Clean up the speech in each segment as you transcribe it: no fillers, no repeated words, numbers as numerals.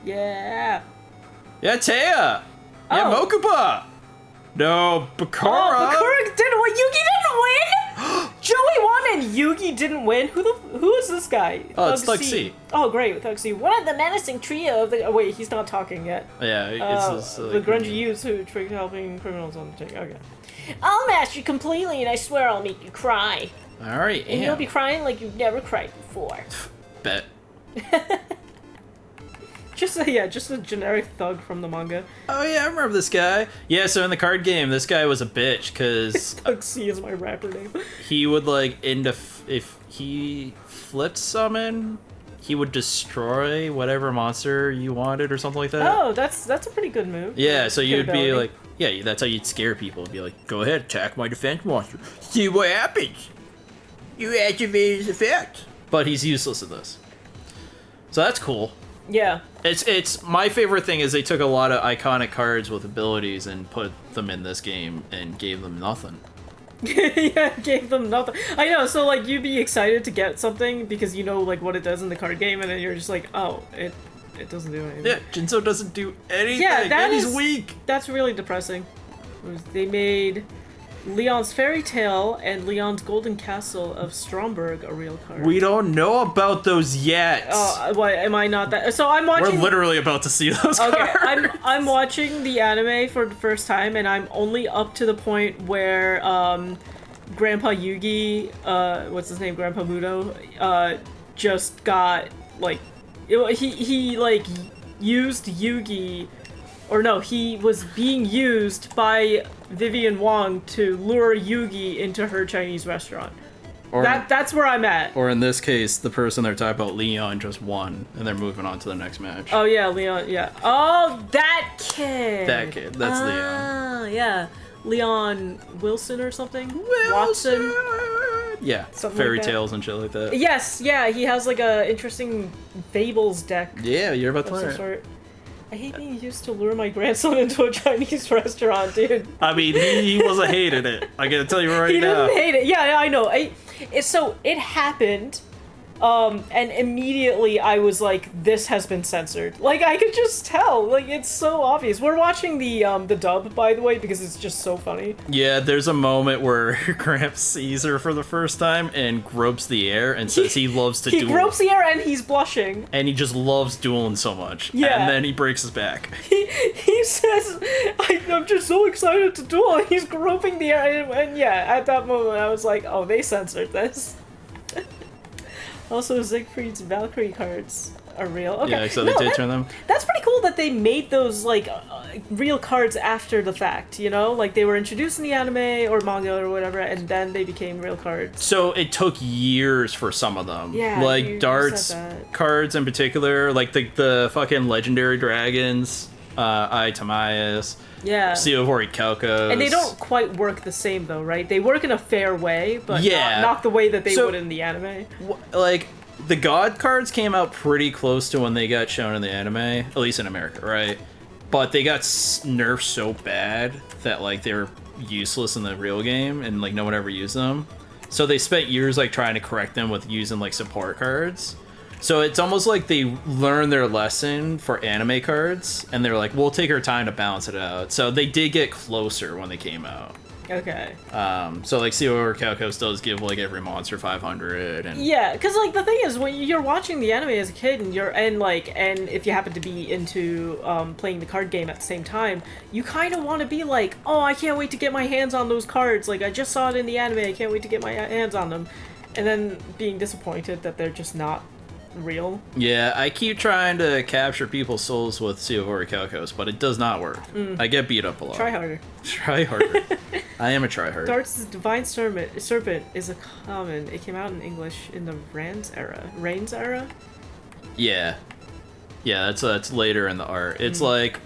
Yeah. Yeah, Taya. Yeah, Oh. Mokuba. No, Bakura. Oh, Bakura didn't win. Yugi didn't win. Joey won and Yugi didn't win. Who is this guy? Oh, it's Thug C. Oh, great, Thug C. One of the menacing trio of the. Oh, wait, he's not talking yet. Yeah, it's the grungy youths who tricked helping criminals on the take. Okay. I'll master you completely, and I swear I'll make you cry. All right, And you'll be crying like you've never cried before. Bet. Just a generic thug from the manga. Oh yeah, I remember this guy. Yeah, so in the card game, this guy was a bitch because Thug C is my rapper name. he would like if he flipped summon, he would destroy whatever monster you wanted or something like that. Oh, that's a pretty good move. Yeah, so you'd be ability. like, yeah, that's how you'd scare people. It'd be like, go ahead, attack my defense monster. See what happens. You activate his effect. But he's useless at this. So that's cool. Yeah. It's my favorite thing is they took a lot of iconic cards with abilities and put them in this game and gave them nothing. Yeah, gave them nothing. I know, so like you'd be excited to get something because you know like what it does in the card game, and then you're just like, oh, it doesn't do anything. Yeah, Jinzo doesn't do anything. Yeah, and he's weak. That's really depressing. They made Leon's Fairy Tale and Leon's Golden Castle of Stromberg a real card. We don't know about those yet. Oh, why am I not that? So I'm watching. We're literally about to see those Okay, cards. I'm watching the anime for the first time, and I'm only up to the point where Grandpa Yugi, what's his name, Grandpa Mudo, just got like, he like used Yugi, or no, he was being used by Vivian Wong to lure Yugi into her Chinese restaurant. Or, That's where I'm at. or in this case, the person they're talking about, Leon, just won, and they're moving on to the next match. Oh yeah, Leon. Yeah. Oh, that kid. That kid. That's Leon. Ah, yeah. Leon Wilson or something. Watson. Yeah. Something Fairy like that. tales and shit like that. Yes. Yeah. He has like a interesting fables deck Yeah, you're about to of some learn it. sort. I hate being used to lure my grandson into a Chinese restaurant, dude. I mean, he wasn't hating it. I gotta tell you right He now. didn't hate it. Yeah, I know. So it happened, and immediately I was like, "This has been censored." Like I could just tell. Like it's so obvious. We're watching the dub, by the way, because it's just so funny. Yeah, there's a moment where Gramps sees her for the first time and gropes the air and says he loves to He duel. gropes the air and he's blushing. And he just loves dueling so much. Yeah. And then he breaks his back. He says, I'm just so excited to duel. And he's groping the air, and yeah, at that moment I was like, oh, they censored this. Also, Siegfried's Valkyrie cards are real. Okay. Yeah, so they did turn them. That's pretty cool that they made those like real cards after the fact, you know? Like they were introduced in the anime or manga or whatever, and then they became real cards. So it took years for some of them. Yeah, like you darts said that. cards in particular, like the fucking legendary dragons, Itamias, Yeah. Seovori Calcos. And they don't quite work the same though, right? They work in a fair way, but Yeah. not the way that they So- would in the anime. Like, the God cards came out pretty close to when they got shown in the anime, at least in America, right? But they got nerfed so bad that, like, they were useless in the real game, and, like, no one ever used them. So they spent years, like, trying to correct them with using, like, support cards. So it's almost like they learned their lesson for anime cards, and they're like, we'll take our time to balance it out. So they did get closer when they came out. Okay. So, like, Seovori Calcos does give, like, every monster 500, and... Yeah, because like the thing is, when you're watching the anime as a kid, and and if you happen to be into playing the card game at the same time, you kind of want to be like, oh, I can't wait to get my hands on those cards. Like I just saw it in the anime, I can't wait to get my hands on them, and then being disappointed that they're just not real. Yeah, I keep trying to capture people's souls with Seovori Calcos, but it does not work. I get beat up a lot. Try harder. Try harder. I am a tryhard. Dart's Divine Serpent is a common. It came out in English in the Reigns era? Yeah. Yeah, that's later in the art. It's like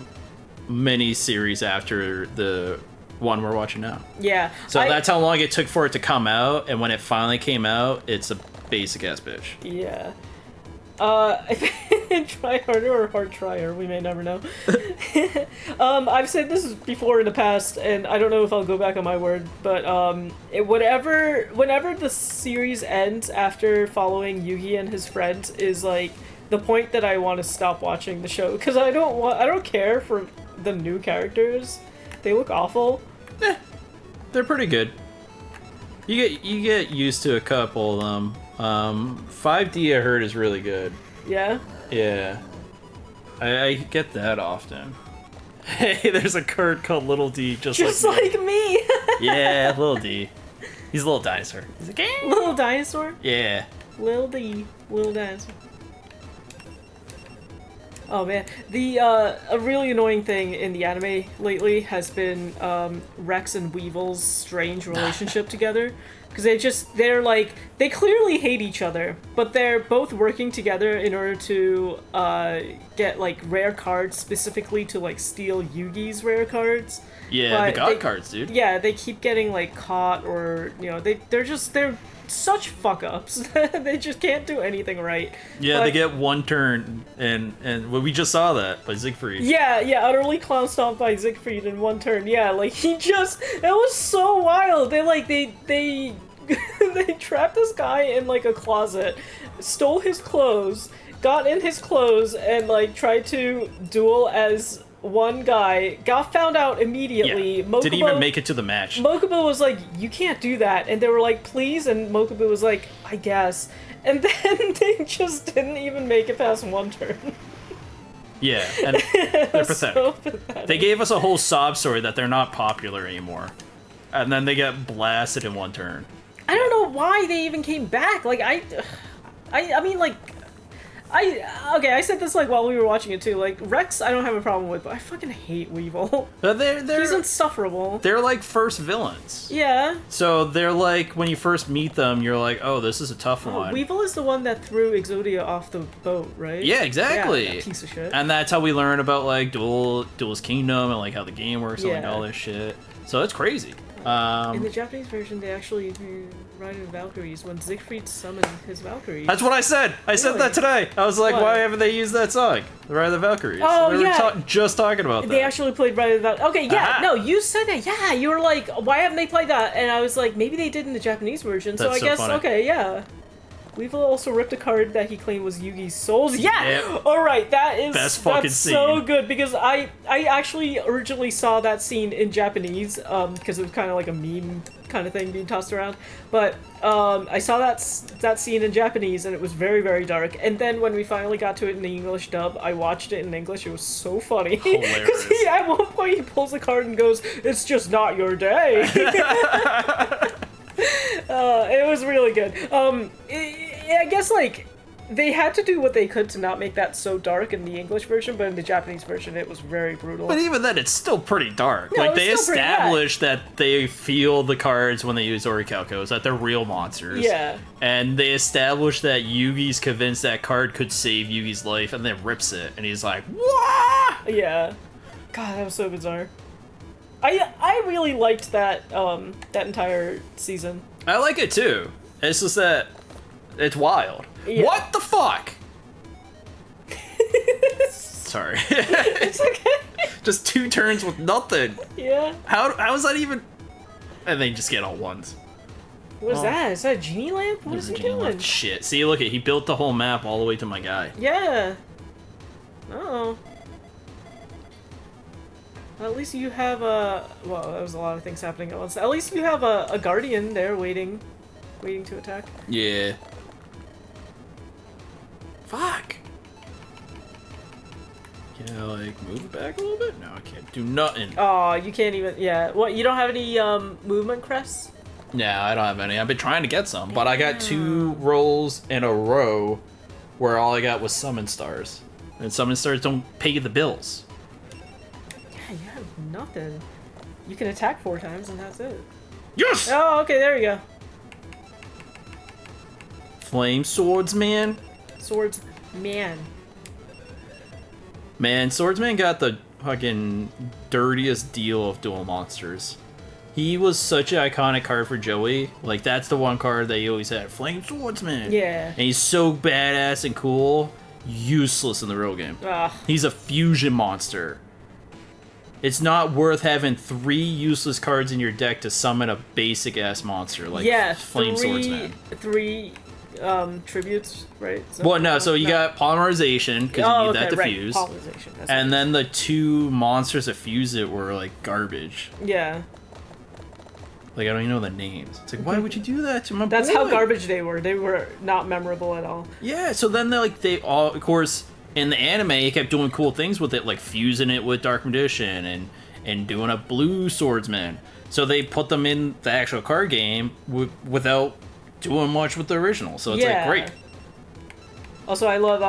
mini series after the one we're watching now. Yeah. So that's how long it took for it to come out, and when it finally came out, it's a basic ass bitch. Yeah. Try harder or hard trier, we may never know. I've said this before in the past, and I don't know if I'll go back on my word, but whenever the series ends after following Yugi and his friends is like the point that I want to stop watching the show because I don't care for the new characters. They look awful. They're pretty good. You get used to a couple of them. 5D I heard is really good. Yeah. Yeah. I get that often. Hey, there's a card called Little D, just like me. Yeah, Little D. He's a little dinosaur. He's like, eh. Little dinosaur. Yeah. Little D, little dinosaur. Oh man, a really annoying thing in the anime lately has been Rex and Weevil's strange relationship together. Because they clearly hate each other, but they're both working together in order to get like rare cards specifically to like steal Yugi's rare cards. Yeah, but the god cards, dude. Yeah, they keep getting like caught or they're such fuck ups. They just can't do anything right. Yeah, they get one turn and well, we just saw that by Siegfried. Yeah, utterly clown stomped by Siegfried in one turn. Yeah, like it was so wild. They they trapped this guy in like a closet, stole his clothes, got in his clothes and like tried to duel as one guy, got found out immediately. Yeah. Mokuba, didn't even make it to the match. Mokuba was like, you can't do that. And they were like, please? And Mokuba was like, I guess. And then they just didn't even make it past one turn. Yeah, and they're pathetic. So pathetic. They gave us a whole sob story that they're not popular anymore. And then they get blasted in one turn. I don't know why they even came back. Like, I mean, like... I said this like while we were watching it too. Like Rex, I don't have a problem with, but I fucking hate Weevil. But they're He's insufferable. They're like first villains. Yeah. So they're like when you first meet them, you're like, oh, this is a tough one. Weevil is the one that threw Exodia off the boat, right? Yeah, exactly. Yeah, that piece of shit. And that's how we learn about like Duel's Kingdom and like how the game works and like all this shit. So it's crazy. In the Japanese version, they actually ride in Valkyries when Siegfried summoned his Valkyries. That's what I said. I said that today. I was like, why haven't they used that song? The Ride of the Valkyries. Oh, we were just talking about that. They actually played Ride of the Valkyries. Okay, yeah, no, you said that. Yeah, you were like, why haven't they played that? And I was like, maybe they did in the Japanese version. So I guess, funny. Okay, yeah. Weevil also ripped a card that he claimed was Yugi's souls. Yeah! Yep. Alright, that's fucking scene. So good, because I actually originally saw that scene in Japanese, because it was kind of like a meme kind of thing being tossed around. But I saw that scene in Japanese, and it was very, very dark. And then when we finally got to it in the English dub, I watched it in English. It was so funny. Because at one point he pulls the card and goes, "It's just not your day." It was really good. I guess, like, they had to do what they could to not make that so dark in the English version, but in the Japanese version, it was very brutal. But even then, it's still pretty dark. No, like, they established that they feel the cards when they use Orichalcos, that they're real monsters. Yeah. And they established that Yugi's convinced that card could save Yugi's life, and then rips it, and he's like, "Wah!" Yeah. God, that was so bizarre. I really liked that that entire season. I like it too. It's just that it's wild. Yeah. What the fuck? Sorry. It's okay. Just 2 turns with nothing. Yeah. How is that even? And they just get all ones. What is that? Is that a genie lamp? What is he doing? Shit. See, look at he built the whole map all the way to my guy. Yeah. Oh. Well, at least you have a... Well, there was a lot of things happening at once. At least you have a guardian there waiting to attack. Yeah. Fuck. Can I, like, move it back a little bit? No, I can't do nothing. Oh, you can't even... Yeah. What, you don't have any movement crests? No, I don't have any. I've been trying to get some, but I got 2 rolls in a row where all I got was summon stars. And summon stars don't pay the bills. You have nothing. You can attack 4 times and that's it. Yes! Oh, okay, there you go. Flame Swordsman. Swordsman. Man, Swordsman got the fucking dirtiest deal of Duel Monsters. He was such an iconic card for Joey. Like, that's the one card that he always had. Flame Swordsman. Yeah. And he's so badass and cool. Useless in the real game. Ugh. He's a fusion monster. It's not worth having 3 useless cards in your deck to summon a basic ass monster like Flame Swordsman. 3 tributes, right? Well, no, so you got polymerization, because you need that to right. fuse. Polymerization. That's And right. then the 2 monsters that fused it were, like, garbage. Yeah. Like, I don't even know the names. It's like, why would you do that to my boy? That's how garbage they were. They were not memorable at all. Yeah, so then they all, of course, in the anime, he kept doing cool things with it, like fusing it with Dark Magician and doing a blue swordsman. So they put them in the actual card game without doing much with the original. So it's like, great. Also, I love,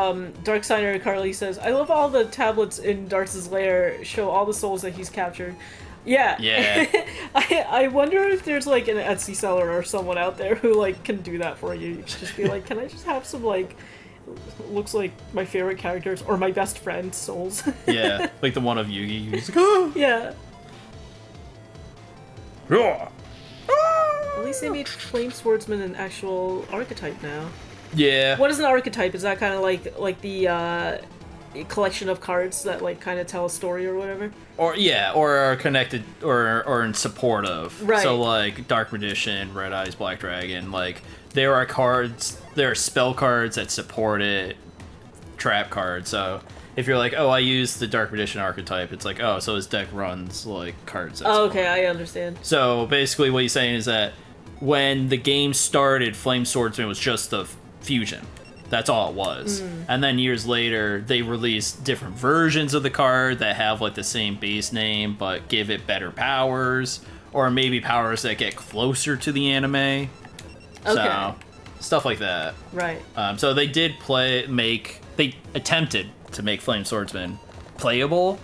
Darksigner Carly says, I love all the tablets in Darth's lair show all the souls that he's captured. Yeah. Yeah. I wonder if there's, like, an Etsy seller or someone out there who, like, can do that for you. You can just be like, can I just have some, like, looks like my favorite characters or my best friend's souls? Yeah, like the one of Yugi who's like, oh! Yeah. Yeah. At least they made Flame Swordsman an actual archetype now. Yeah. What is an archetype? Is that kind of like the collection of cards that like kind of tell a story or whatever? Or are connected or in support of. Right. So like Dark Magician, Red Eyes, Black Dragon, like there are spell cards that support it, trap cards. So if you're like, oh, I use the Dark Magician archetype, it's like, oh, so his deck runs like cards. That support Okay, it. I understand. So basically, what he's saying is that when the game started, Flame Swordsman was just the fusion. That's all it was. And then years later, they released different versions of the card that have like the same base name but give it better powers, or maybe powers that get closer to the anime. Okay. So stuff like that. Right. So they did they attempted to make Flame Swordsman playable,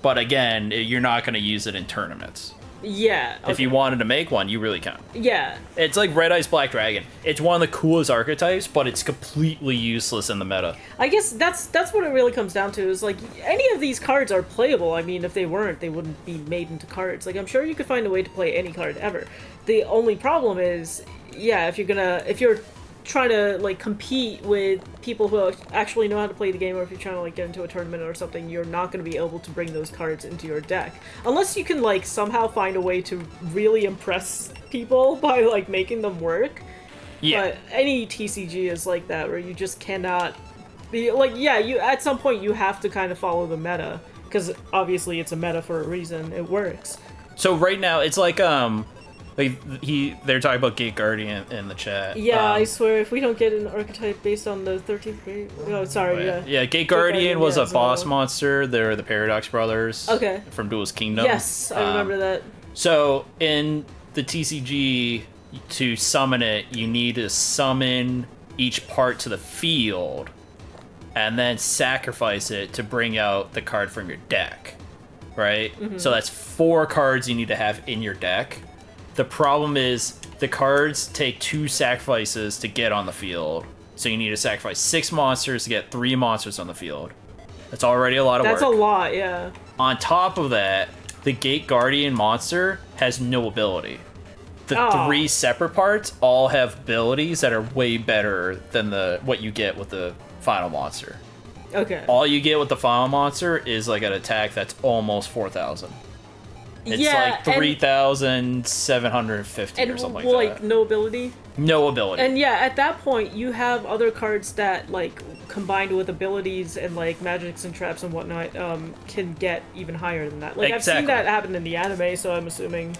but again, you're not going to use it in tournaments. Yeah. Okay. If you wanted to make one, you really can. Yeah. It's like Red Eyes Black Dragon. It's one of the coolest archetypes, but it's completely useless in the meta. I guess that's what it really comes down to is like any of these cards are playable. I mean, if they weren't, they wouldn't be made into cards. Like I'm sure you could find a way to play any card ever. The only problem is, yeah, if you're trying to like compete with people who actually know how to play the game, or if you're trying to like get into a tournament or something, you're not going to be able to bring those cards into your deck unless you can like somehow find a way to really impress people by like making them work. Yeah. But any TCG is like that, where you just cannot be like, yeah, you at some point you have to kind of follow the meta because obviously it's a meta for a reason. It works. So right now, it's like they're talking about Gate Guardian in the chat. Yeah, I swear, if we don't get an archetype based on the 13th grade... Oh, sorry, yeah. Yeah, Gate Guardian was yeah, a boss monster. They're the Paradox Brothers. Okay. From Duel's Kingdom. Yes, I remember that. So, in the TCG, to summon it, you need to summon each part to the field, and then sacrifice it to bring out the card from your deck. Right? Mm-hmm. So that's 4 cards you need to have in your deck. The problem is the cards take 2 sacrifices to get on the field. So you need to sacrifice 6 monsters to get 3 monsters on the field. That's already a lot of work. That's a lot, yeah. On top of that, the Gate Guardian monster has no ability. The 3 separate parts all have abilities that are way better than what you get with the final monster. Okay. All you get with the final monster is like an attack that's almost 4,000. It's like 3,750 or something like that. Like no ability? No ability. And yeah, at that point, you have other cards that, like, combined with abilities and, like, magics and traps and whatnot, can get even higher than that. Like, Exactly. I've seen that happen in the anime, so I'm assuming,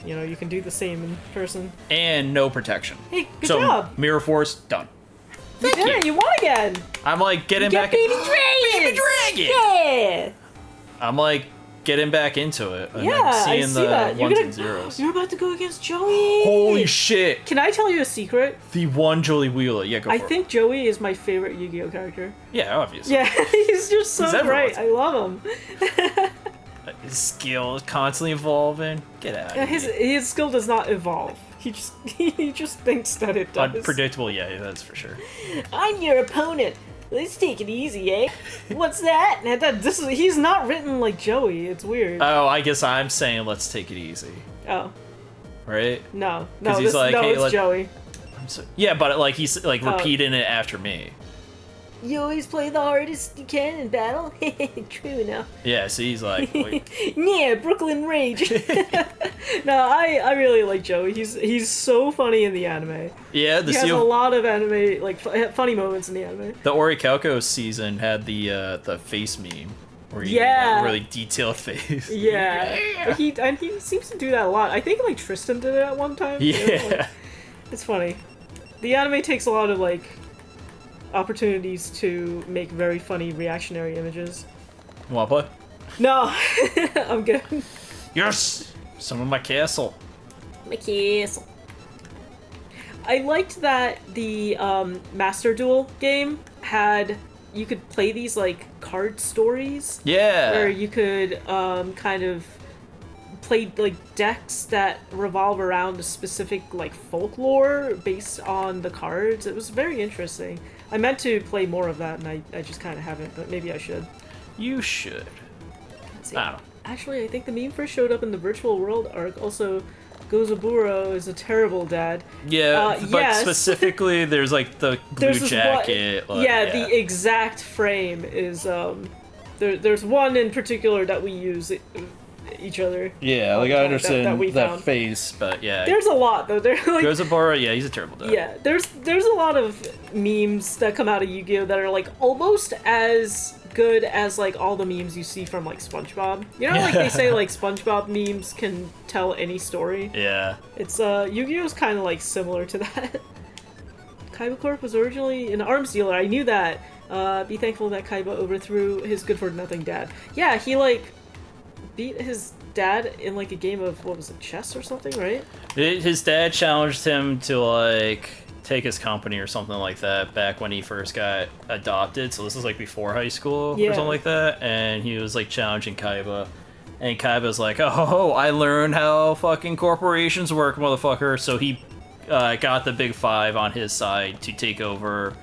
you know, you can do the same in person. And no protection. Hey, good job! Mirror Force, done. You did it! You won again! I'm like, getting Get back... Baby Dragon! Baby Dragon! Yeah! I'm like, getting back into it. And Yeah, I'm seeing I see the that. ones and zeros. You're about to go against Joey! Holy shit! Can I tell you a secret? The one Joey Wheeler. Yeah, go for it. I think Joey is my favorite Yu-Gi-Oh character. Yeah, obviously. Yeah, he's just so He's great. I love him. His skill is constantly evolving. Get out of here. His skill does not evolve. He just thinks that it does. Unpredictable, yeah, that's for sure. I'm your opponent. Let's take it easy, eh? What's that? He's not written like Joey. It's weird. Oh, I guess I'm saying let's take it easy. Oh. Right? No, he's like, hey, it's Joey. Yeah, but like he's like repeating it after me. You always play the hardest you can in battle? True enough. Yeah, so he's like, wait. Yeah, Brooklyn Rage. No, I really like Joey. He's so funny in the anime. Yeah, He has a lot of anime, like, funny moments in the anime. The Orichalco season had the face meme. Where you Yeah. had a really detailed face. Yeah. He seems to do that a lot. I think, like, Tristan did it at one time. Too. Yeah. Like, it's funny. The anime takes a lot of, like, opportunities to make very funny reactionary images. You wanna play? No, I'm good. Yes! Summon my castle. My castle. I liked that the Master Duel game had, you could play these like card stories. Yeah. Where you could kind of play like decks that revolve around a specific like folklore based on the cards. It was very interesting. I meant to play more of that, and I just kind of haven't, but maybe I should. You should. Let's see. I don't know. Actually, I think the meme first showed up in the Virtual World arc. Also, Gozaburo is a terrible dad. Yeah, but yes. Specifically, there's like the blue There's this jacket. one, like, yeah, the exact frame is there's one in particular that we use each other. Yeah, like I that understand we that found. face, but yeah. There's a lot though. There like Gozaburo, yeah, he's a terrible dad. yeah, there's a lot of memes that come out of Yu-Gi-Oh that are like almost as good as like all the memes you see from like SpongeBob. You know, like they say like SpongeBob memes can tell any story. Yeah. It's Yu-Gi-Oh's kind of like similar to that. Kaiba Corp was originally an arms dealer. I knew that. Be thankful that Kaiba overthrew his good-for-nothing dad. Yeah, he like beat his dad in like a game of, what was it, chess or something, right? His dad challenged him to like take his company or something like that back when he first got adopted. So this is like before high school or something like that. And he was like challenging Kaiba. And Kaiba's like, oh, I learned how fucking corporations work, motherfucker. So he got the big five on his side to take over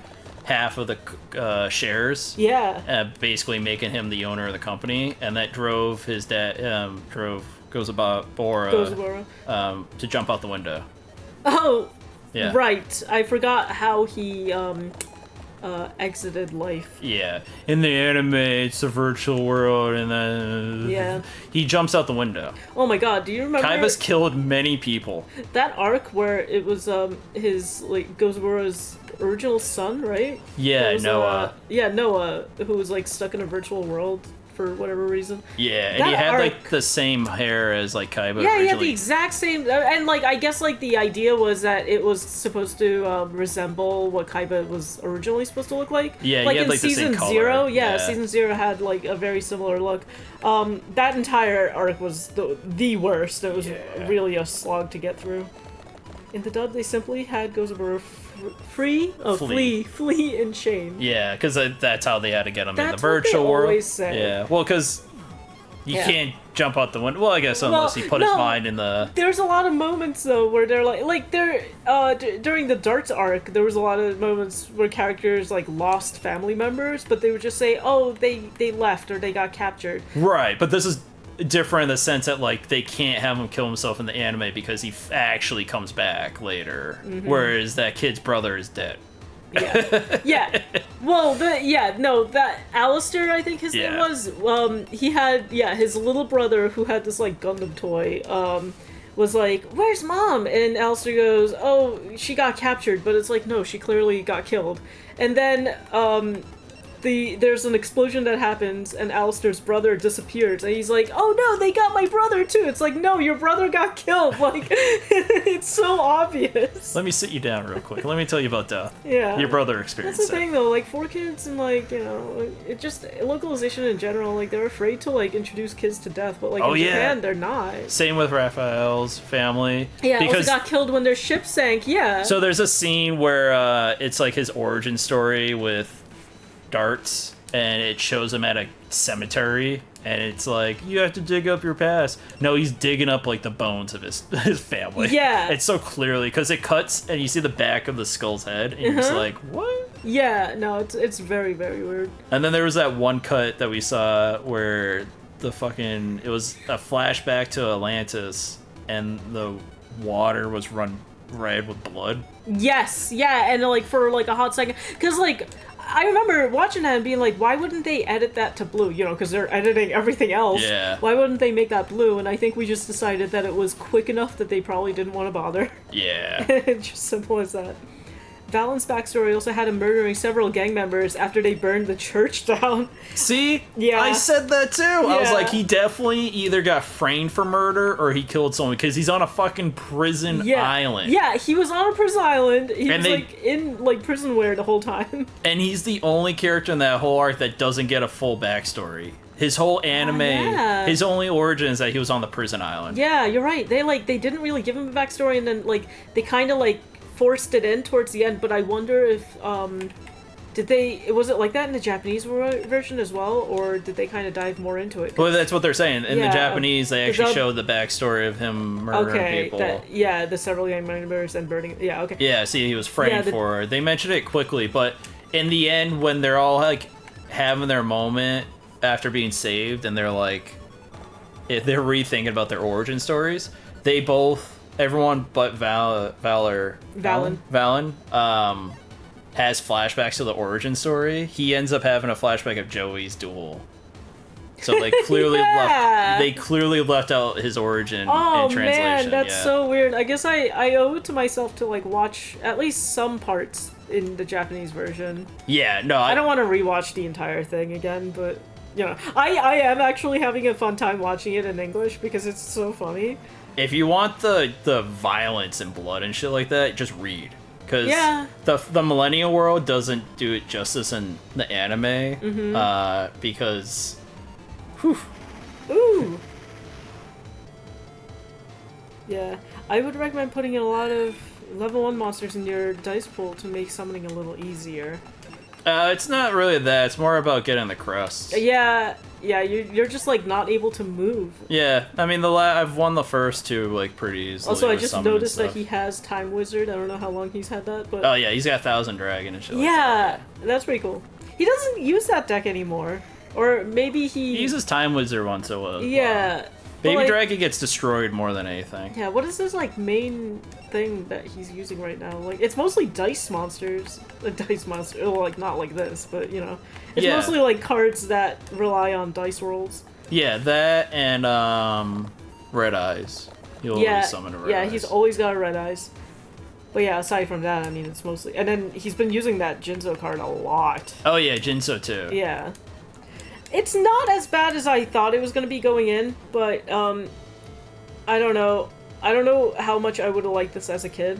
half of the shares. Yeah. Basically making him the owner of the company. And that drove his dad, drove Gozaburo to jump out the window. Oh, yeah. Right. I forgot how he exited life. Yeah. In the anime, it's a virtual world, and then he jumps out the window. Oh my god, do you remember? Kaiba's killed many people. That arc where it was his like Gozaburo's original son, right? Yeah, Noah. Noah, who was like stuck in a virtual world for whatever reason. Yeah, and he had like the same hair as like Kaiba originally. Yeah, he had the exact same, and like I guess like the idea was that it was supposed to resemble what Kaiba was originally supposed to look like. Yeah, like he had in like the season same color. 0. Yeah, season 0 had like a very similar look. That entire arc was the worst. It was really a slog to get through. In the dub, they simply had Gozaburo flee in shame. Yeah, because that's how they had to get him in the what virtual they world. always say. Yeah, well, because you can't jump out the window. Well, I guess unless he put his mind in the. There's a lot of moments though where they're during the darts arc, there was a lot of moments where characters like lost family members, but they would just say, "Oh, they left or they got captured." Right, but this is different in the sense that like they can't have him kill himself in the anime because he actually comes back later, whereas that kid's brother is dead. Yeah. Well, that Alistair, I think his name was. He had his little brother who had this like Gundam toy. Was like, "Where's mom?" And Alistair goes, "Oh, she got captured," but it's like, no, she clearly got killed. And then there's an explosion that happens and Alistair's brother disappears and he's like, "Oh no, they got my brother too." It's like, no, your brother got killed. Like, it's so obvious. Let me sit you down real quick. Let me tell you about death. Yeah. Your brother experienced That's the thing though, like 4Kids and like, you know, it just, localization in general, like they're afraid to like introduce kids to death, but like in Japan they're not. Same with Raphael's family. Yeah, because also got killed when their ship sank, So there's a scene where it's like his origin story with darts, and it shows him at a cemetery, and it's like, you have to dig up your past. No, he's digging up like the bones of his family. Yeah. It's so clearly, because it cuts and you see the back of the skull's head, and you're just like, what? Yeah, no, it's very, very weird. And then there was that one cut that we saw where it was a flashback to Atlantis, and the water was run red with blood. Yes, yeah, and like for like a hot second, because like I remember watching that and being like, why wouldn't they edit that to blue? You know, because they're editing everything else. Yeah. Why wouldn't they make that blue? And I think we just decided that it was quick enough that they probably didn't want to bother. Yeah. It's just simple as that. Valen's backstory also had him murdering several gang members after they burned the church down. See? Yeah. I said that too. I was Yeah. like, he definitely either got framed for murder or he killed someone because he's on a fucking prison island. Yeah, he was on a prison island. He And was like in like prison wear the whole time. And he's the only character in that whole arc that doesn't get a full backstory. His whole anime, yeah. his only origin is that he was on the prison island. Yeah, you're right. They didn't really give him a backstory, and then like they kind of like forced it in towards the end. But I wonder if was it like that in the Japanese version as well, or did they kind of dive more into it? Well, that's what they're saying. In the Japanese, they actually that... showed the backstory of him murdering people. The several gang members and burning. Yeah, okay. Yeah, see, he was framed for it. They mentioned it quickly, but in the end, when they're all like having their moment after being saved, and they're like, if they're rethinking about their origin stories, they both, everyone but Valen, has flashbacks to the origin story. He ends up having a flashback of Joey's duel. So they clearly left out his origin in translation. Man, that's so weird. I guess I owe it to myself to like watch at least some parts in the Japanese version. Yeah, no, I don't want to rewatch the entire thing again, but you know, I am actually having a fun time watching it in English because it's so funny. If you want the violence and blood and shit like that, just read. Because the Millennial World doesn't do it justice in the anime. Because... Whew. Ooh! Yeah. I would recommend putting in a lot of level 1 monsters in your dice pool to make summoning a little easier. It's not really that. It's more about getting the crust. Yeah, you're just like not able to move. Yeah, I mean I've won the first two like pretty easily. Also, I just noticed that he has Time Wizard. I don't know how long he's had that, but oh yeah, he's got Thousand Dragon and shit. Yeah, that's pretty cool. He doesn't use that deck anymore, or maybe he uses Time Wizard once in a while. Yeah. Baby like, Dragon gets destroyed more than anything. Yeah, what is his like main thing that he's using right now? Like, it's mostly dice monsters. Dice monster. Well, like not like this, but you know, it's mostly like cards that rely on dice rolls. Yeah, that and Red Eyes. He'll always summon a Red Eyes. Yeah, he's always got a Red Eyes. But yeah, aside from that, I mean, it's mostly, and then he's been using that Jinzo card a lot. Oh yeah, Jinzo too. Yeah. It's not as bad as I thought it was going to be going in, but, I don't know. I don't know how much I would have liked this as a kid.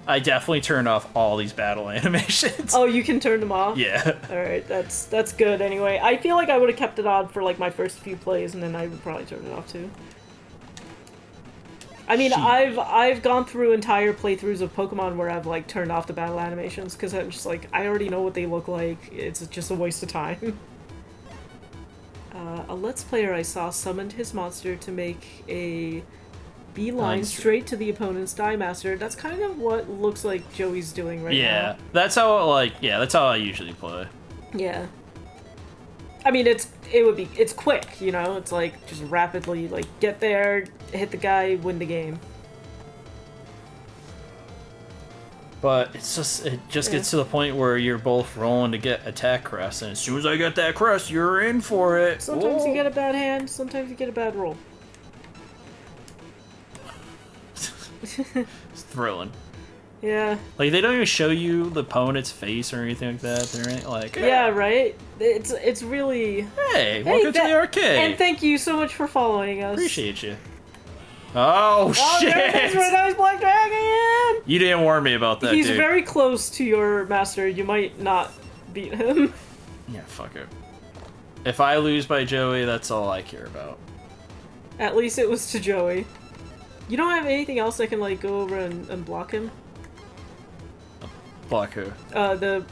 I definitely turned off all these battle animations. Oh, you can turn them off? Yeah. Alright, that's good anyway. I feel like I would have kept it on for, like, my first few plays, and then I would probably turn it off, too. I mean, I've gone through entire playthroughs of Pokemon where I've, like, turned off the battle animations, because I'm just like, I already know what they look like. It's just a waste of time. A Let's Player I saw summoned his monster to make a beeline straight to the opponent's Die Master. That's kind of what looks like Joey's doing right now. Yeah, that's how that's how I usually play. Yeah. I mean, it's quick, you know? It's like, just rapidly, like, get there, hit the guy, win the game. But it just gets to the point where you're both rolling to get attack crest, and as soon as I get that crest, you're in for it. Sometimes you get a bad hand, sometimes you get a bad roll. It's thrilling. Yeah. Like, they don't even show you the opponent's face or anything like that. They're like, yeah, right? It's really... Hey, welcome to the arcade! And thank you so much for following us. Appreciate you. Oh, shit! There's Red Eyes Black Dragon! You didn't warn me about that, He's dude. very close to your master. You might not beat him. Yeah, fuck it. If I lose by Joey, that's all I care about. At least it was to Joey. You don't have anything else that can, like, go over and block him? Block who? The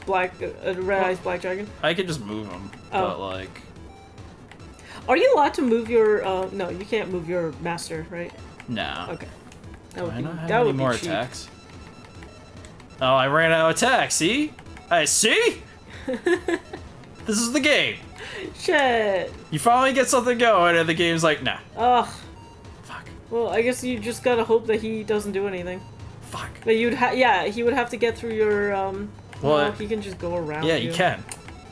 Red Eyes Black Dragon. I could just move him, but, like... Are you allowed to move your, no, you can't move your master, right? No. Okay. That Do would I be, not have that any would more be cheap. attacks? Oh, I ran out of attacks, see? I see? This is the game. Shit. You finally get something going, and the game's like, nah. Ugh. Fuck. Well, I guess you just gotta hope that he doesn't do anything. Fuck. But he would have to get through your Well, What? he can just go around. Yeah, you can.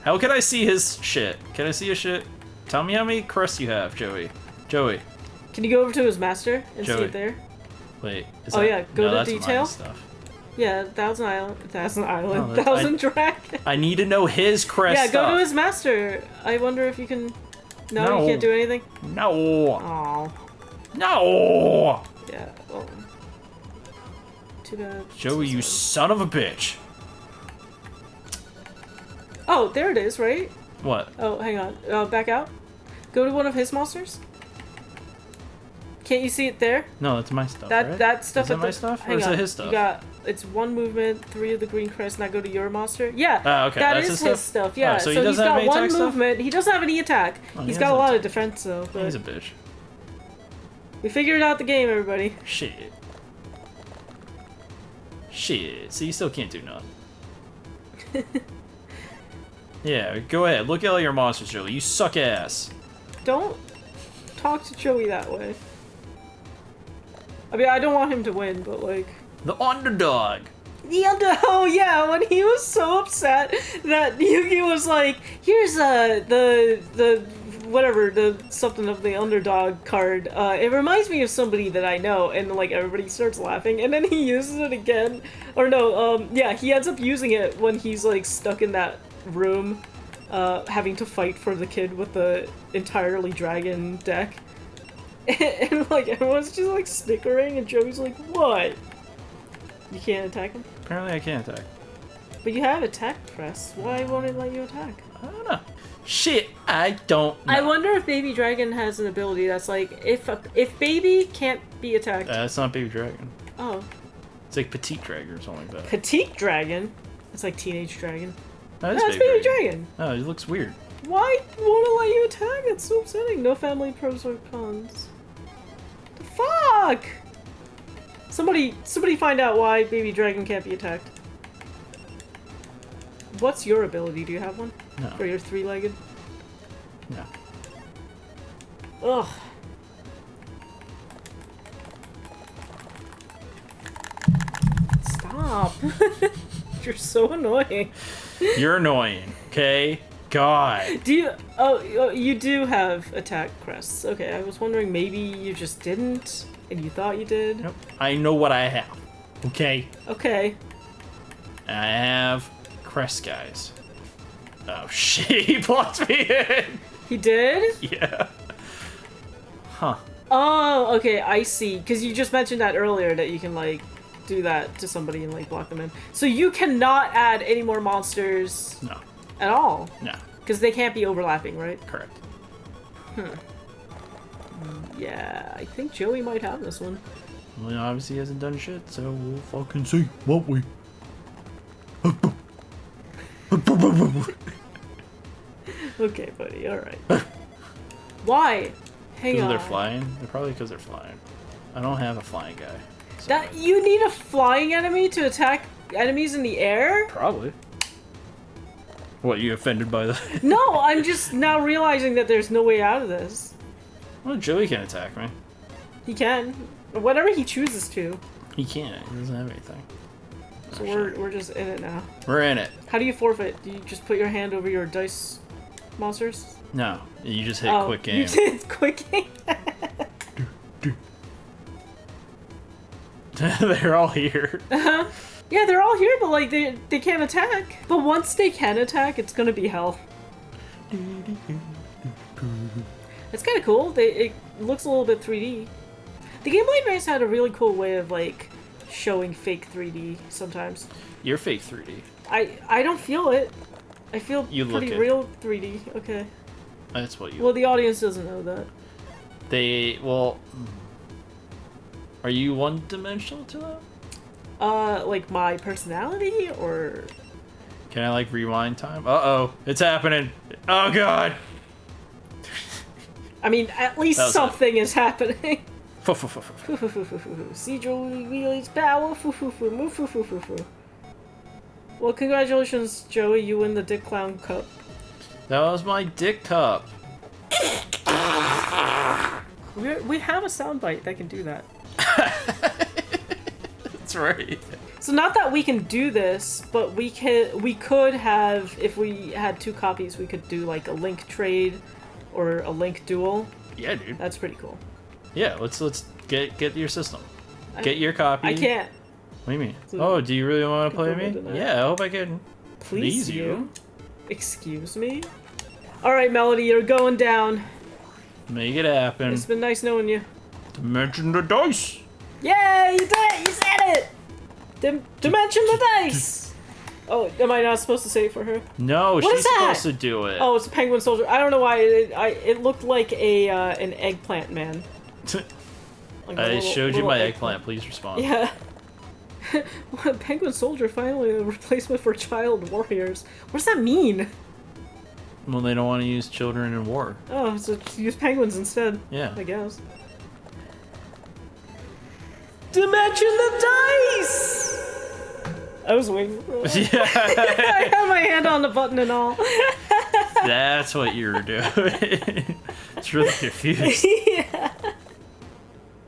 How can I see his shit? Can I see his shit? Tell me how many crests you have, Joey. Joey. Can you go over to his master and see Joey. it there? Wait. Is Oh, that... yeah, go no, to that's detail. mine stuff. Yeah, Thousand Island, Oh, that- Thousand Dragon. I need to know his crest Yeah, stuff. go to his master. I wonder if you can. No, No. you can't do anything. No. Oh. No. Yeah. Well. Too bad. Joey, you son of a bitch. Oh, there it is, right? What? Oh, hang on. Back out. Go to one of his monsters. Can't you see it there? No, that's my stuff, That right? that stuff. Is that at my the- stuff, or hang is on. it his stuff? You got. It's one movement, 3 of the green crest. Now go to your monster. Yeah. Okay, That that's is his his stuff? stuff. Yeah. Oh, so he he's doesn't have got any one attack stuff? movement. He doesn't have any attack. Oh, he He's has got a no lot of attack. defense though. But He's a bitch. we figured out the game, everybody. Shit. Shit. So you still can't do nothing. Yeah, go ahead. Look at all your monsters, Joey. You suck ass. Don't talk to Joey that way. I mean, I don't want him to win, but like. The underdog. Oh yeah, when he was so upset that Yugi was like, "Here's the whatever the something of the underdog card. It reminds me of somebody that I know," and like everybody starts laughing, and then he uses it again, or no, yeah, he ends up using it when he's like stuck in that room, having to fight for the kid with the entirely dragon deck. And like everyone's just like snickering, and Joey's like, "What? You can't attack him? Apparently I can't attack. But you have attack press. Why won't it let you attack?" I don't know. Shit, I don't know. I wonder if Baby Dragon has an ability that's like, if Baby can't be attacked. That's not Baby Dragon. Oh, It's like Petite Dragon or something like that. Petite Dragon. It's like Teenage Dragon. No, That's Baby Dragon. Oh, it looks weird. Why won't it let you attack? It's so upsetting. No family pros or cons. The fuck! Somebody find out why Baby Dragon can't be attacked. What's your ability? Do you have one? No. For your 3-legged? No. Ugh. Stop. You're so annoying. You're annoying, okay? God. Do you... Oh, you do have attack crests. Okay, I was wondering maybe you just didn't, and you thought you did. Nope. I know what I have, okay? Okay. I have crest guys. Oh shit, he blocked me in! He did? Yeah. Huh. Oh, okay, I see. Because you just mentioned that earlier, that you can, like, do that to somebody and, like, block them in. So you cannot add any more monsters No. at all? No. Because they can't be overlapping, right? Correct. Yeah, I think Joey might have this one. Well, obviously he hasn't done shit, so we'll fucking see, won't we? Okay, buddy, alright. Why? Hang Because on. they're flying? They're probably because they're flying. I don't have a flying guy. So. That you need a flying enemy to attack enemies in the air? Probably. What, you offended by that? No, I'm just now realizing that there's no way out of this. Well, Joey can attack me. He can. Whatever he chooses to. He can't. He doesn't have anything. So Oh, we're just in it now. We're in it. How do you forfeit? Do you just put your hand over your dice monsters? No, you just hit quick game. You did quick game. They're all here. Yeah, they're all here, but like they can't attack. But once they can attack, it's gonna be hell. It's kind of cool. It looks a little bit 3D. The Game Boy Advance had a really cool way of like showing fake 3D sometimes. You're fake 3D. I don't feel it. I feel You look pretty it. real 3D. Okay. That's what you. Well, the audience doesn't know that. Well. Are you one-dimensional to them? Like my personality or. Can I like rewind time? Uh-oh, it's happening. Oh god. I mean, at least That was something is happening. Fu-fu-fu-fu-fu. See Joey Wheelie's power. Well, congratulations, Joey. You win the Dick Clown Cup. That was my dick cup. We have a soundbite that can do that. That's right. So not that we can do this, but we could have, if we had 2 copies, we could do like a link trade or a link duel. Yeah, dude. That's pretty cool. Yeah, let's get your system. Get your copy. I can't. What do you mean? Oh, do you really want to play me? Tonight. Yeah, I hope I can Please you. Excuse me? Alright, Melody, you're going down. Make it happen. It's been nice knowing you. Dimension the dice! Yay, you did it! You said it! Dimension the dice! Oh, am I not supposed to say it for her? No, what she's supposed to do it. Oh, it's a penguin soldier. I don't know why. It looked like an eggplant man. Like I showed you my eggplant. Please respond. Yeah. Penguin soldier finally a replacement for child warriors. What does that mean? Well, they don't want to use children in war. Oh, so use penguins instead. Yeah. I guess. Dimension the dice! I was waiting for that. Yeah. I had my hand on the button and all. That's what you were doing. It's really confused. Yeah.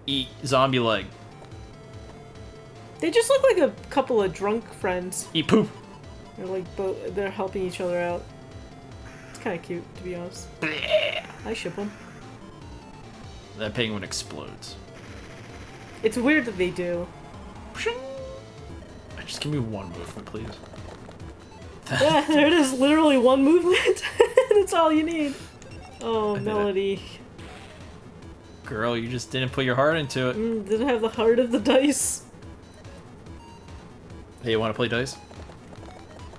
Eat zombie leg. They just look like a couple of drunk friends. Eat poop. They're like they're helping each other out. It's kind of cute, to be honest. I ship them. That penguin explodes. It's weird that they do. Just give me one movement, please. Yeah, there it is. Literally one movement. That's all you need. Oh, Melody. Girl, you just didn't put your heart into it. Didn't have the heart of the dice. Hey, you want to play dice?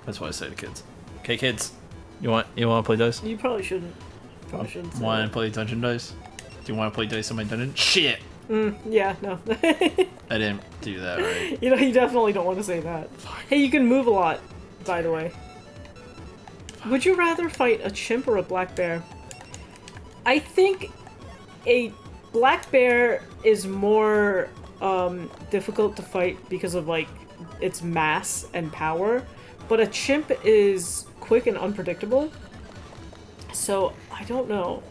That's what I say to kids. Okay, kids, you want to play dice? You probably shouldn't. Probably shouldn't. Want to play dungeon dice? Do you want to play dice in my dungeon? Shit. Yeah, no. I didn't do that right. You know, you definitely don't want to say that. Fuck. Hey, you can move a lot, by the way. Fuck. Would you rather fight a chimp or a black bear? I think a black bear is more difficult to fight because of like its mass and power, but a chimp is quick and unpredictable. So I don't know.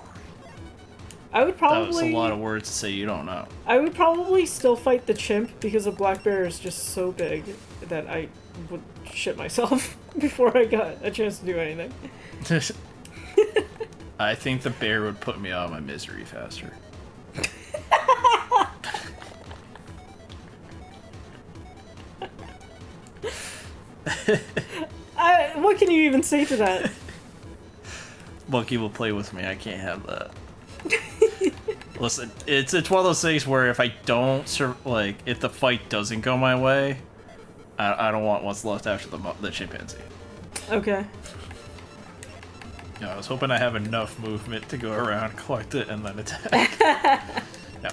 I would probably. That was a lot of words to say you don't know. I would probably still fight the chimp because a black bear is just so big that I would shit myself before I got a chance to do anything. I think the bear would put me out of my misery faster. What can you even say to that? Monkey will play with me. I can't have that. Listen, it's one of those things where if I don't if the fight doesn't go my way, I don't want what's left after the chimpanzee. Okay. You know, I was hoping I have enough movement to go around, collect it, and then attack. Yeah.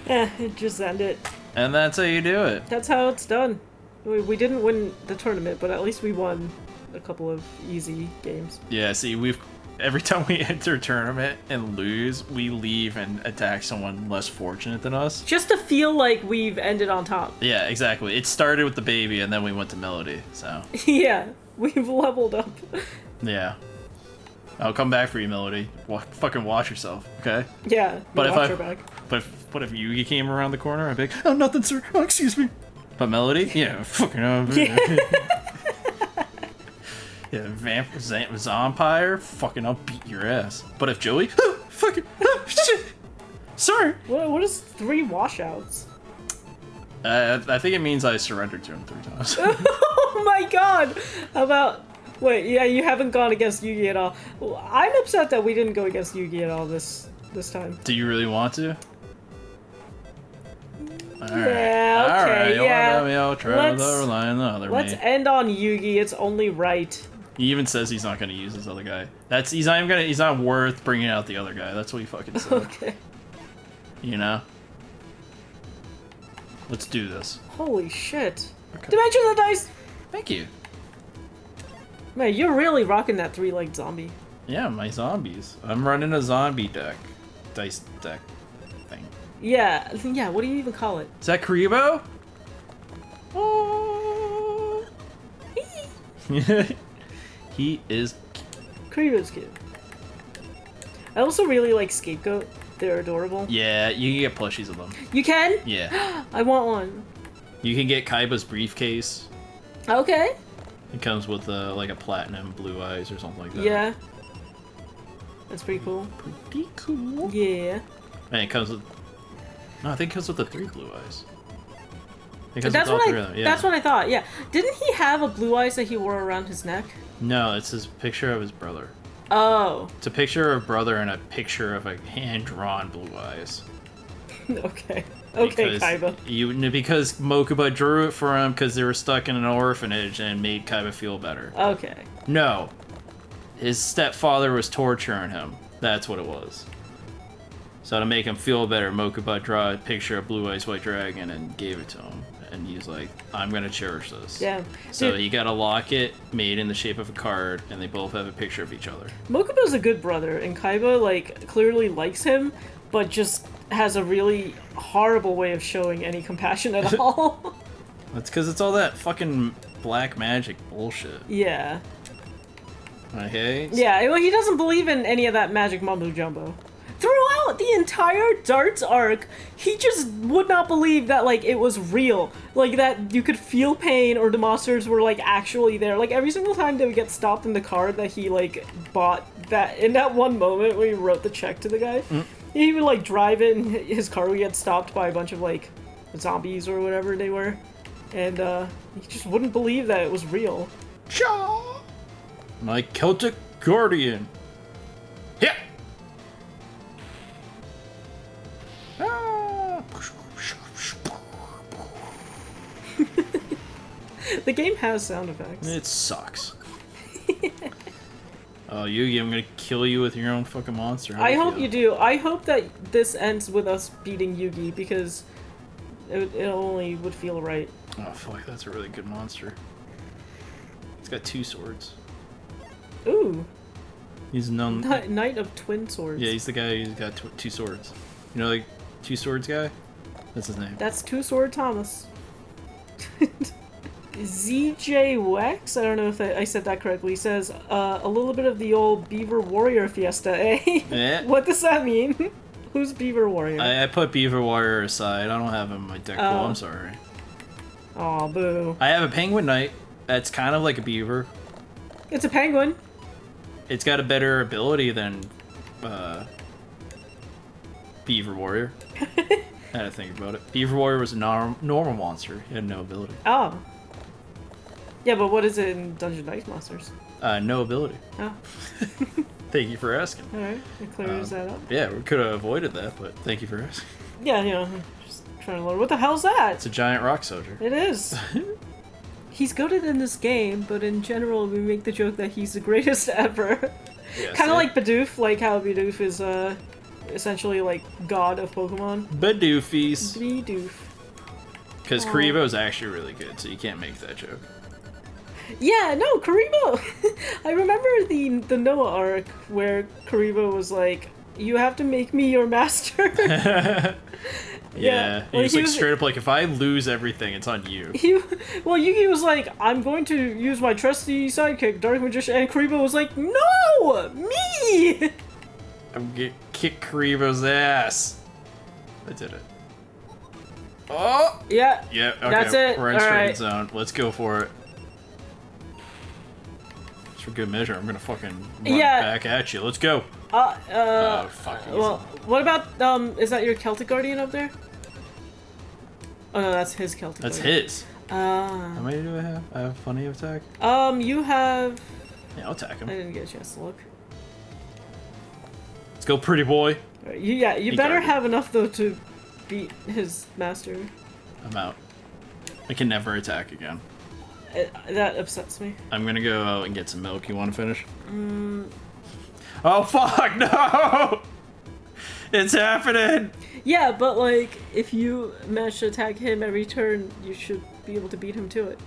Yeah, just end it. And that's how you do it. That's how it's done. We didn't win the tournament, but at least we won a couple of easy games. Yeah, see, every time we enter a tournament and lose, we leave and attack someone less fortunate than us. Just to feel like we've ended on top. Yeah, exactly. It started with the baby, and then we went to Melody, so... Yeah, we've leveled up. Yeah. I'll come back for you, Melody. Fucking watch yourself, okay? Yeah, but watch her back. But if Yugi came around the corner, I'd be like, oh, nothing, sir. Oh, excuse me. But Melody? Yeah, fucking... Yeah. Yeah, Zompire, fucking I'll beat your ass. But if Joey, fucking, shit, sorry. What is 3 washouts? I think it means I surrendered to him 3 times. Oh my god! How about, wait, yeah, you haven't gone against Yugi at all. I'm upset that we didn't go against Yugi at all this time. Do you really want to? Yeah, okay, yeah. Let's end on Yugi, it's only right. He even says he's not gonna use this other guy. He's not worth bringing out the other guy. That's what he fucking said. Okay. You know? Let's do this. Holy shit. Okay. Dimension of the dice! Thank you. Man, you're really rocking that 3-legged zombie. Yeah, my zombies. I'm running a zombie deck. Dice deck thing. Yeah, what do you even call it? Is that Karibo? Oh. He is Karibo's cute. I also really like Scapegoat. They're adorable. Yeah, you can get plushies of them. You can? Yeah. I want one. You can get Kaiba's briefcase. Okay. It comes with like a platinum blue eyes or something like that. Yeah. That's pretty cool. Pretty cool. Yeah. And it comes with... No, I think it comes with the 3 blue eyes. It comes That's with all what 3 of them. Yeah. That's what I thought. Yeah. Didn't he have a blue eyes that he wore around his neck? No, it's his picture of his brother. Oh. It's a picture of brother and a picture of a hand-drawn blue eyes. Okay. Okay, Kaiba. Because Mokuba drew it for him because they were stuck in an orphanage and made Kaiba feel better. Okay. No. His stepfather was torturing him. That's what it was. So to make him feel better, Mokuba drew a picture of Blue Eyes White Dragon and gave it to him. And he's like, I'm gonna cherish this. Yeah. So he got a locket made in the shape of a card, and they both have a picture of each other. Mokuba's a good brother, and Kaiba, like, clearly likes him, but just has a really horrible way of showing any compassion at all. That's because it's all that fucking black magic bullshit. Yeah. Okay? Yeah, well, he doesn't believe in any of that magic mumbo-jumbo. Throughout the entire Darts arc, he just would not believe that, like, it was real. Like, that you could feel pain or the monsters were, like, actually there. Like, every single time they would get stopped in the card that he, like, bought that, in that one moment where he wrote the check to the guy, he would, like, drive it and his car would get stopped by a bunch of, like, zombies or whatever they were. And, he just wouldn't believe that it was real. Cha! My Celtic Guardian. Yeah! Ah. The game has sound effects. It sucks. Oh, Yugi, I'm gonna kill you with your own fucking monster. I hope you do. I hope that this ends with us beating Yugi, because it only would feel right. Oh, fuck, that's a really good monster. He's got 2 swords. Ooh. He's known... Knight of Twin Swords. Yeah, he's the guy who's got 2 swords. You know, like, 2 swords guy? That's his name. That's Two Sword Thomas. ZJ Wex, I don't know if I said that correctly, says, a little bit of the old Beaver Warrior fiesta, eh? Yeah. What does that mean? Who's Beaver Warrior? I put Beaver Warrior aside. I don't have him in my deck pool. I'm sorry. Aw, boo. I have a Penguin Knight that's kind of like a beaver. It's a penguin. It's got a better ability than Beaver Warrior. I had to think about it. Beaver Warrior was a normal monster. He had no ability. Oh. Yeah, but what is it in Dungeon Dice Monsters? No ability. Oh. Thank you for asking. Alright, it clears that up. Yeah, we could have avoided that, but thank you for asking. Yeah, you know, just trying to learn. What the hell's that? It's a giant rock soldier. It is. He's goated in this game, but in general, we make the joke that he's the greatest ever. Yes, Kind of like Bidoof, like how Bidoof is essentially like god of Pokemon. Bidoofies. Bidoof. Because Karibo is actually really good, so you can't make that joke. Yeah, no, Karibo. I remember the Noah arc where Karibo was like, "You have to make me your master." Yeah, like, he was straight up like, if I lose everything, it's on you. Well, Yugi was like, I'm going to use my trusty sidekick, Dark Magician, and Karibo was like, no, me! I'm gonna kick Karibo's ass. I did it. Oh! Yeah. Yeah, okay, That's it. we're in All straight right. zone. Let's go for it. Just for good measure, I'm gonna fucking run back at you. Let's go. Oh, fuck. Well, what about, is that your Celtic Guardian up there? Oh no, that's his Celtic Guardian. That's his. How many do I have? I have plenty of attack. You have... Yeah, I'll attack him. I didn't get a chance to look. Let's go, pretty boy. Right, you better have enough, though, to beat his master. I'm out. I can never attack again. That upsets me. I'm gonna go out and get some milk. You want to finish? Oh, fuck, no! It's happening! Yeah, but, like, if you manage to attack him every turn, you should be able to beat him to it.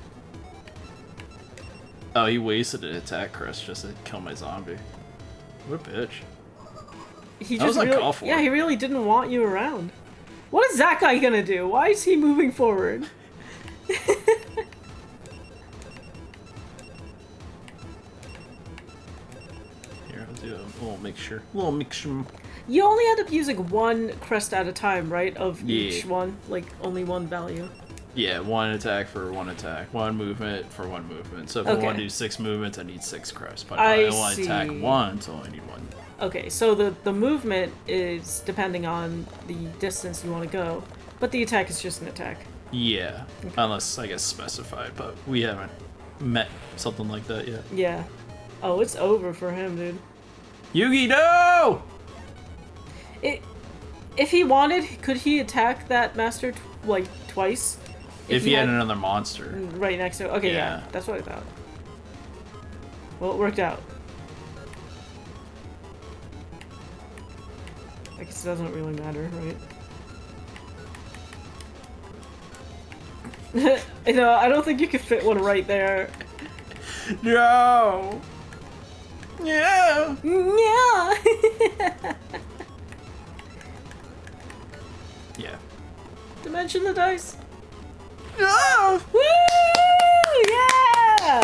Oh, he wasted an attack, Chris, just to kill my zombie. What a bitch. He That was just uncalled for. Yeah, he really didn't want you around. What is that guy gonna do? Why is he moving forward? Here, I'll do a little mixture. Little mixture. You only end up using one crest at a time, right? Of Yeah. each one, like only one value. Yeah, one attack for one attack. One movement for one movement. So if I want to do 6 movements, I need 6 crest. But if I want to attack once, I only need 1. Okay, so the movement is depending on the distance you want to go, but the attack is just an attack. Yeah, unless, I guess, specified, but we haven't met something like that yet. Yeah. Oh, it's over for him, dude. Yugi, no! If he wanted, could he attack that master, twice? If he had another monster. Right next to it. Okay, yeah, that's what I thought. Well, it worked out. I guess it doesn't really matter, right? I don't think you could fit one right there. No! Yeah! Yeah! Yeah. Dimension the dice! No! Woo! Yeah!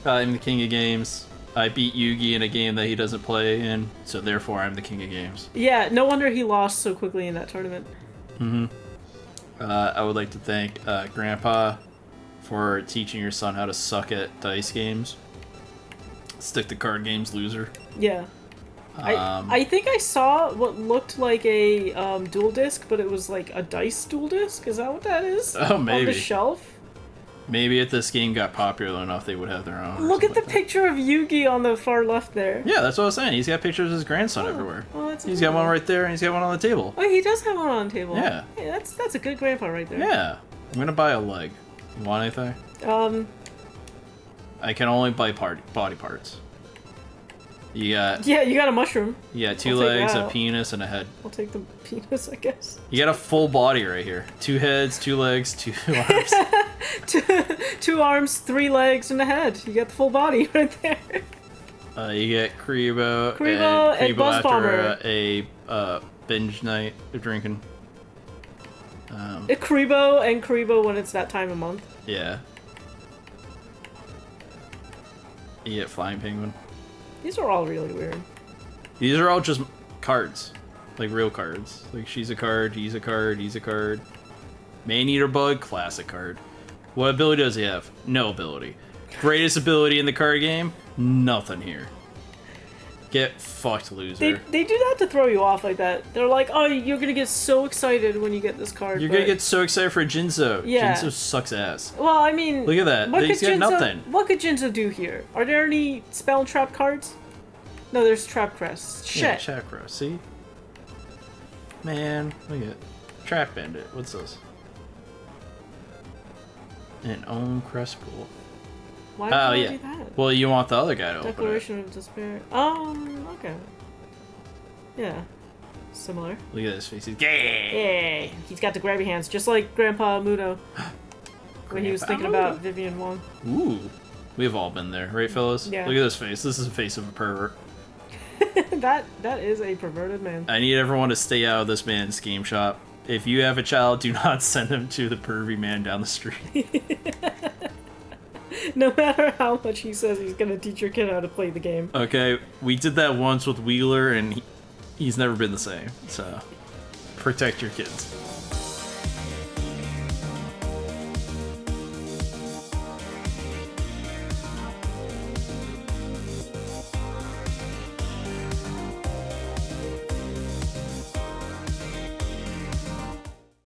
I'm the king of games. I beat Yugi in a game that he doesn't play in, so therefore I'm the king of games. Yeah, no wonder he lost so quickly in that tournament. Mm-hmm. I would like to thank Grandpa for teaching your son how to suck at dice games. Stick to card games, loser. Yeah. I think I saw what looked like a dual disc, but it was like a dice dual disc. Is that what that is? Oh, maybe. On the shelf? Maybe if this game got popular enough, they would have their own. Look at the picture of Yugi on the far left there. Yeah, that's what I was saying. He's got pictures of his grandson everywhere. Oh, that's he's got one right there, and he's got one on the table. Oh, he does have one on the table. Yeah. Hey, that's a good grandpa right there. Yeah. I'm gonna buy a leg. You want anything? I can only buy body parts. You got... Yeah, you got a mushroom. You got 2 legs, a penis, and a head. I'll take the penis, I guess. You got a full body right here. 2 heads, 2 legs, 2 arms. two arms, 3 legs, and a head. You got the full body right there. You get Kribo and Buzz after Bomber. a binge night of drinking. Kribo when it's that time of month. Yeah. You get Flying Penguin. These are all really weird. These are all just cards. Like real cards. Like she's a card, he's a card, he's a card. Man-Eater Bug, classic card. What ability does he have? No ability. Greatest ability in the card game? Nothing here. Get fucked, loser. They do that to throw you off like that. They're like, oh, you're gonna get so excited when you get this card. You're gonna get so excited for Jinzo. Yeah. Jinzo sucks ass. Well, I mean... Look at that. He's got nothing. What could Jinzo do here? Are there any spell and trap cards? No, there's trap crests. Shit. Yeah, trap crest. See? Man, look at Trap Bandit. What's this? An own crest pool. Why would I do that? Well, you want the other guy to Declaration open it. of Despair. Okay. Yeah. Similar. Look at this face. He's Yay! He's got the grabby hands, just like Grandpa Mudo. When he was thinking about Vivian Wong. Ooh. We've all been there, right, fellas? Yeah. Look at this face. This is the face of a pervert. that is a perverted man. I need everyone to stay out of this man's game shop. If you have a child, do not send him to the pervy man down the street. No matter how much he says he's gonna teach your kid how to play the game. Okay, we did that once with Wheeler, and he's never been the same. So, protect your kids.